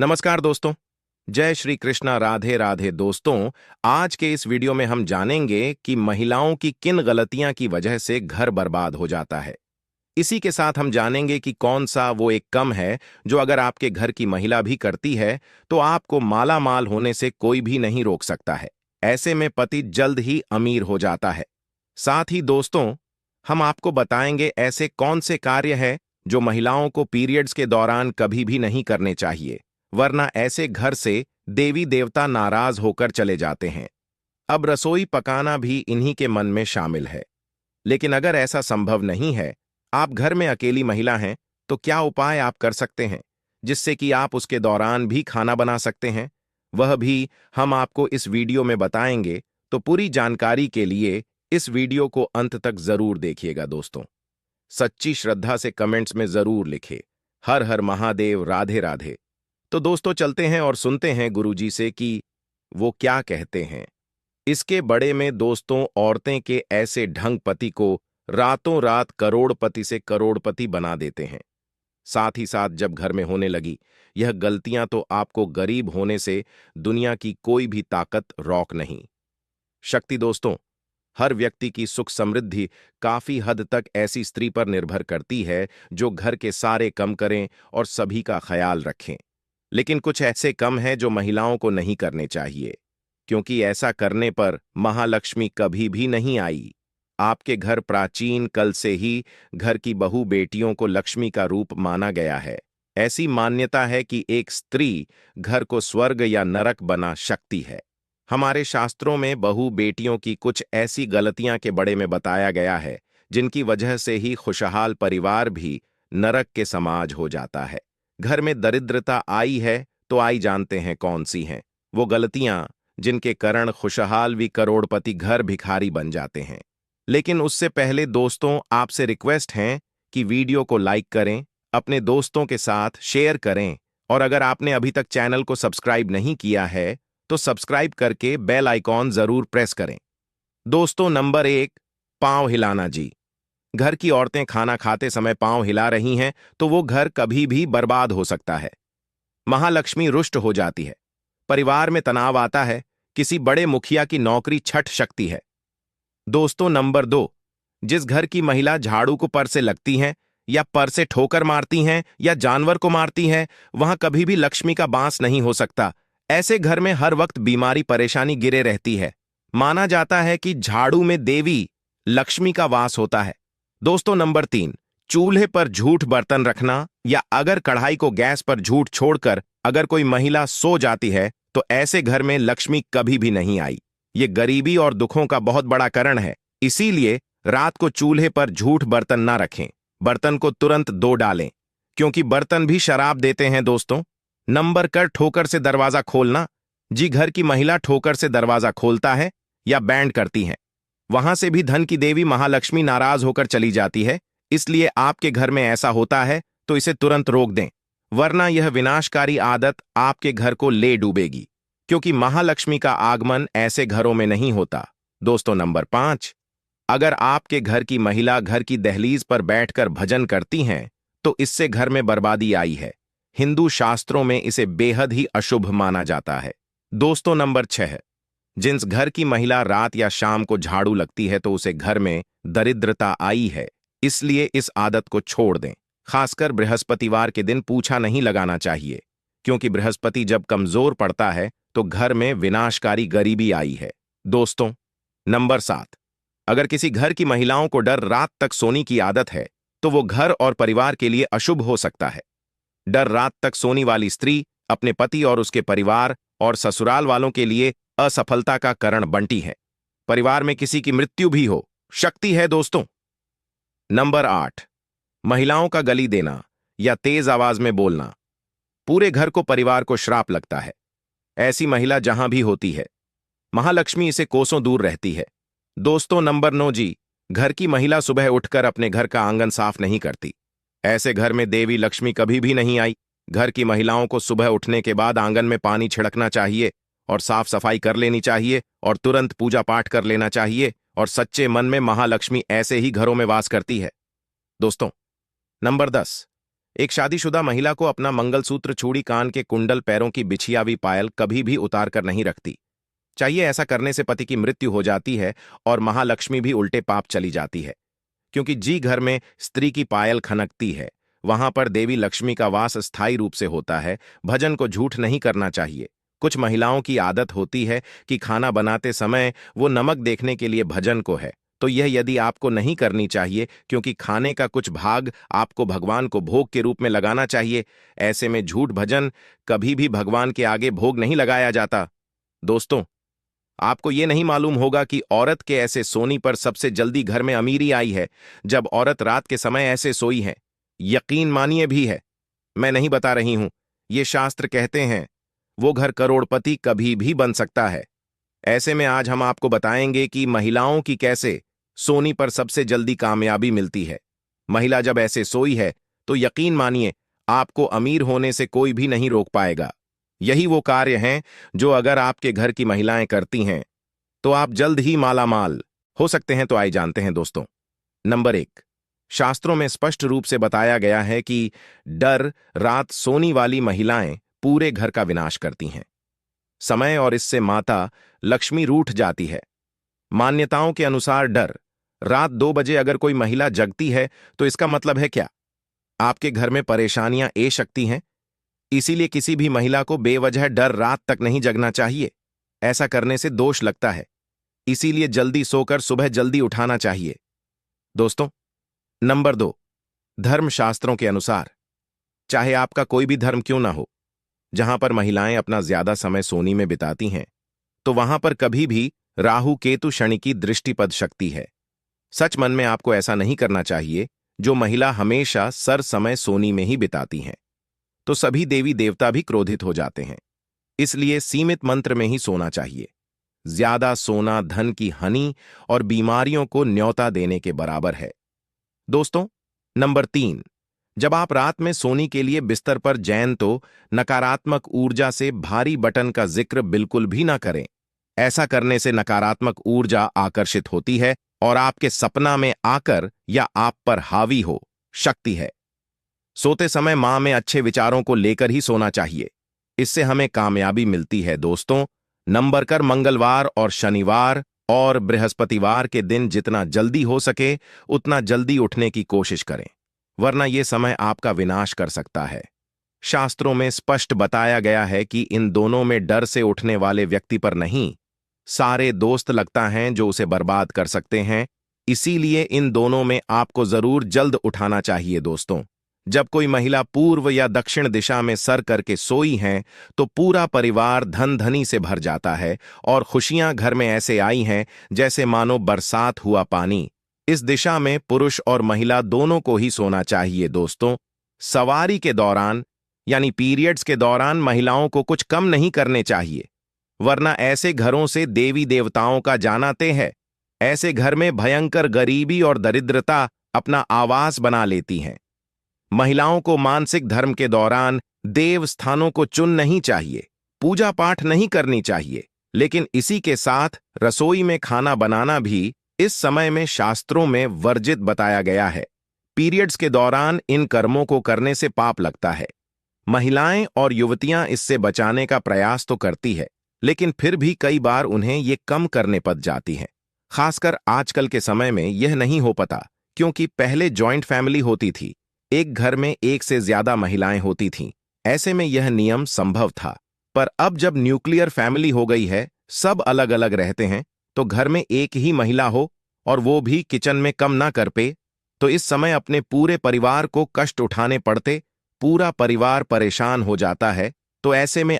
नमस्कार दोस्तों। जय श्री कृष्णा, राधे राधे। दोस्तों, आज के इस वीडियो में हम जानेंगे कि महिलाओं की किन गलतियां की वजह से घर बर्बाद हो जाता है। इसी के साथ हम जानेंगे कि कौन सा वो एक कम है जो अगर आपके घर की महिला भी करती है तो आपको माला माल होने से कोई भी नहीं रोक सकता है। ऐसे में पति जल्द ही अमीर हो जाता है। साथ ही दोस्तों, हम आपको बताएंगे ऐसे कौन से कार्य हैं जो महिलाओं को पीरियड्स के दौरान कभी भी नहीं करने चाहिए, वरना ऐसे घर से देवी देवता नाराज होकर चले जाते हैं। अब रसोई पकाना भी इन्हीं के मन में शामिल है। लेकिन अगर ऐसा संभव नहीं है, आप घर में अकेली महिला हैं, तो क्या उपाय आप कर सकते हैं जिससे कि आप उसके दौरान भी खाना बना सकते हैं, वह भी हम आपको इस वीडियो में बताएंगे। तो पूरी जानकारी के लिए इस वीडियो को अंत तक जरूर देखिएगा। दोस्तों, सच्ची श्रद्धा से कमेंट्स में जरूर लिखे हर हर महादेव, राधे राधे। तो दोस्तों, चलते हैं और सुनते हैं गुरुजी से कि वो क्या कहते हैं। इसके बड़े में दोस्तों, औरतें के ऐसे ढंग पति को रातों रात करोड़पति से करोड़पति बना देते हैं। साथ ही साथ जब घर में होने लगी यह गलतियां तो आपको गरीब होने से दुनिया की कोई भी ताकत रोक नहीं सकती। दोस्तों, हर व्यक्ति की सुख समृद्धि काफी हद तक ऐसी स्त्री पर निर्भर करती है जो घर के सारे काम करें और सभी का ख्याल रखें। लेकिन कुछ ऐसे काम हैं जो महिलाओं को नहीं करने चाहिए, क्योंकि ऐसा करने पर महालक्ष्मी कभी भी नहीं आई। आपके घर प्राचीन कल से ही घर की बहू बेटियों को लक्ष्मी का रूप माना गया है। ऐसी मान्यता है कि एक स्त्री घर को स्वर्ग या नरक बना सकती है। हमारे शास्त्रों में बहू बेटियों की कुछ ऐसी गलतियां के बड़े में बताया गया है जिनकी वजह से ही खुशहाल परिवार भी नरक के समाज हो जाता है। घर में दरिद्रता आई है तो आई, जानते हैं कौन सी हैं वो गलतियां जिनके कारण खुशहाल भी करोड़पति घर भिखारी बन जाते हैं। लेकिन उससे पहले दोस्तों, आपसे रिक्वेस्ट है कि वीडियो को लाइक करें, अपने दोस्तों के साथ शेयर करें, और अगर आपने अभी तक चैनल को सब्सक्राइब नहीं किया है तो सब्सक्राइब करके बेल आइकॉन जरूर प्रेस करें। दोस्तों, नंबर 1, पांव हिलाना जी। घर की औरतें खाना खाते समय पांव हिला रही हैं तो वो घर कभी भी बर्बाद हो सकता है। महालक्ष्मी रुष्ट हो जाती है, परिवार में तनाव आता है, किसी बड़े मुखिया की नौकरी छट सकती है। दोस्तों, नंबर 2, जिस घर की महिला झाड़ू को पर से लगती हैं या पर से ठोकर मारती हैं या जानवर को मारती हैं, वहां कभी भी लक्ष्मी का बांस नहीं हो सकता। ऐसे घर में हर वक्त बीमारी परेशानी गिरे रहती है। माना जाता है कि झाड़ू में देवी लक्ष्मी का वास होता है। दोस्तों, नंबर 3, चूल्हे पर झूठ बर्तन रखना या अगर कढ़ाई को गैस पर झूठ छोड़कर अगर कोई महिला सो जाती है तो ऐसे घर में लक्ष्मी कभी भी नहीं आई। ये गरीबी और दुखों का बहुत बड़ा कारण है। इसीलिए रात को चूल्हे पर झूठ बर्तन ना रखें, बर्तन को तुरंत धो डालें, क्योंकि बर्तन भी शराब देते हैं। दोस्तों, नंबर कर ठोकर से दरवाजा खोलना जी। घर की महिला ठोकर से दरवाजा खोलता है या बैंड करती है, वहां से भी धन की देवी महालक्ष्मी नाराज होकर चली जाती है। इसलिए आपके घर में ऐसा होता है तो इसे तुरंत रोक दें, वरना यह विनाशकारी आदत आपके घर को ले डूबेगी, क्योंकि महालक्ष्मी का आगमन ऐसे घरों में नहीं होता। दोस्तों, नंबर 5, अगर आपके घर की महिला घर की दहलीज पर बैठकर भजन करती हैं तो इससे घर में बर्बादी आई है। हिंदू शास्त्रों में इसे बेहद ही अशुभ माना जाता है। दोस्तों, नंबर 6, जिस घर की महिला रात या शाम को झाड़ू लगती है तो उसे घर में दरिद्रता आई है। इसलिए इस आदत को छोड़ दें। खासकर बृहस्पतिवार के दिन पूछा नहीं लगाना चाहिए, क्योंकि बृहस्पति जब कमजोर पड़ता है तो घर में विनाशकारी गरीबी आई है। दोस्तों, नंबर 7, अगर किसी घर की महिलाओं को डर रात तक सोने की आदत है तो वो घर और परिवार के लिए अशुभ हो सकता है। डर रात तक सोने वाली स्त्री अपने पति और उसके परिवार और ससुराल वालों के लिए असफलता का कारण बनती है। परिवार में किसी की मृत्यु भी हो सकती है। दोस्तों, नंबर 8, महिलाओं का गली देना या तेज आवाज में बोलना पूरे घर को परिवार को श्राप लगता है। ऐसी महिला जहां भी होती है, महालक्ष्मी इसे कोसों दूर रहती है। दोस्तों, नंबर 9 जी, घर की महिला सुबह उठकर अपने घर का आंगन साफ नहीं करती। ऐसे घर में देवी लक्ष्मी कभी भी नहीं आई। घर की महिलाओं को सुबह उठने के बाद आंगन में पानी छिड़कना चाहिए और साफ सफाई कर लेनी चाहिए और तुरंत पूजा पाठ कर लेना चाहिए, और सच्चे मन में महालक्ष्मी ऐसे ही घरों में वास करती है। दोस्तों, नंबर 10, एक शादीशुदा महिला को अपना मंगलसूत्र, चूड़ी, कान के कुंडल, पैरों की बिछिया हुई पायल कभी भी उतार कर नहीं रखती। चाहिए ऐसा करने से पति की मृत्यु हो जाती है और महालक्ष्मी भी उल्टे पाप चली जाती है। क्योंकि जी घर में स्त्री की पायल खनकती है, वहां पर देवी लक्ष्मी का वास स्थायी रूप से होता है। भजन को झूठ नहीं करना चाहिए। कुछ महिलाओं की आदत होती है कि खाना बनाते समय वो नमक देखने के लिए भजन को है, तो यह यदि आपको नहीं करनी चाहिए, क्योंकि खाने का कुछ भाग आपको भगवान को भोग के रूप में लगाना चाहिए। ऐसे में झूठ भजन कभी भी भगवान के आगे भोग नहीं लगाया जाता। दोस्तों, आपको ये नहीं मालूम होगा कि औरत के ऐसे सोने पर सबसे जल्दी घर में अमीरी आई है जब औरत रात के समय ऐसे सोई है। यकीन मानिए भी है, मैं नहीं बता रही हूं, ये शास्त्र कहते हैं। वो घर करोड़पति कभी भी बन सकता है। ऐसे में आज हम आपको बताएंगे कि महिलाओं की कैसे सोनी पर सबसे जल्दी कामयाबी मिलती है। महिला जब ऐसे सोई है तो यकीन मानिए, आपको अमीर होने से कोई भी नहीं रोक पाएगा। यही वो कार्य हैं जो अगर आपके घर की महिलाएं करती हैं तो आप जल्द ही मालामाल हो सकते हैं। तो आइए जानते हैं दोस्तों। नंबर 1, शास्त्रों में स्पष्ट रूप से बताया गया है कि डर रात सोने वाली महिलाएं पूरे घर का विनाश करती हैं। समय और इससे माता लक्ष्मी रूठ जाती है। मान्यताओं के अनुसार डर रात 2 बजे अगर कोई महिला जगती है तो इसका मतलब है क्या? आपके घर में परेशानियां ए शक्ति हैं। इसीलिए किसी भी महिला को बेवजह डर रात तक नहीं जगना चाहिए। ऐसा करने से दोष लगता है। इसीलिए जल्दी सोकर सुबह जल्दी उठाना चाहिए। दोस्तों, नंबर 2, धर्मशास्त्रों के अनुसार चाहे आपका कोई भी धर्म क्यों ना हो, जहां पर महिलाएं अपना ज्यादा समय सोने में बिताती हैं, तो वहां पर कभी भी राहु केतु शनि की दृष्टि पड़ सकती है। सच मन में आपको ऐसा नहीं करना चाहिए। जो महिला हमेशा सर समय सोने में ही बिताती हैं, तो सभी देवी देवता भी क्रोधित हो जाते हैं। इसलिए सीमित मंत्र में ही सोना चाहिए। ज्यादा सोना धन की हानि और बीमारियों को न्योता देने के बराबर है। दोस्तों, नंबर 3, जब आप रात में सोने के लिए बिस्तर पर जैन तो नकारात्मक ऊर्जा से भारी बटन का जिक्र बिल्कुल भी ना करें। ऐसा करने से नकारात्मक ऊर्जा आकर्षित होती है और आपके सपना में आकर या आप पर हावी हो शक्ति है। सोते समय मां में अच्छे विचारों को लेकर ही सोना चाहिए। इससे हमें कामयाबी मिलती है। दोस्तों, नंबर कर मंगलवार और शनिवार और बृहस्पतिवार के दिन जितना जल्दी हो सके उतना जल्दी उठने की कोशिश करें, वरना यह समय आपका विनाश कर सकता है। शास्त्रों में स्पष्ट बताया गया है कि इन दोनों में डर से उठने वाले व्यक्ति पर नहीं, सारे दोस्त लगता हैं जो उसे बर्बाद कर सकते हैं। इसीलिए इन दोनों में आपको जरूर जल्द उठाना चाहिए। दोस्तों, जब कोई महिला पूर्व या दक्षिण दिशा में सर करके सोई हैं तो पूरा परिवार धन धनी से भर जाता है और खुशियां घर में ऐसे आई हैं जैसे मानो बरसात हुआ पानी। इस दिशा में पुरुष और महिला दोनों को ही सोना चाहिए। दोस्तों, सवारी के दौरान यानी पीरियड्स के दौरान महिलाओं को कुछ कम नहीं करने चाहिए, वरना ऐसे घरों से देवी देवताओं का जाना तय है। ऐसे घर में भयंकर गरीबी और दरिद्रता अपना आवास बना लेती हैं। महिलाओं को मानसिक धर्म के दौरान देव स्थानों को चुन नहीं चाहिए, पूजा पाठ नहीं करनी चाहिए, लेकिन इसी के साथ रसोई में खाना बनाना भी इस समय में शास्त्रों में वर्जित बताया गया है। पीरियड्स के दौरान इन कर्मों को करने से पाप लगता है। महिलाएं और युवतियां इससे बचाने का प्रयास तो करती है, लेकिन फिर भी कई बार उन्हें ये कम करने पड़ जाती हैं। खासकर आजकल के समय में यह नहीं हो पाता, क्योंकि पहले जॉइंट फैमिली होती थी, एक घर में एक से ज्यादा महिलाएं होती थीं। ऐसे में यह नियम संभव था। पर अब जब न्यूक्लियर फैमिली हो गई है, सब अलग अलग रहते हैं, तो घर में एक ही महिला हो और वो भी किचन में कम ना कर पे, तो इस समय अपने पूरे परिवार को कष्ट उठाने पड़ते, पूरा परिवार परेशान हो जाता है। तो ऐसे में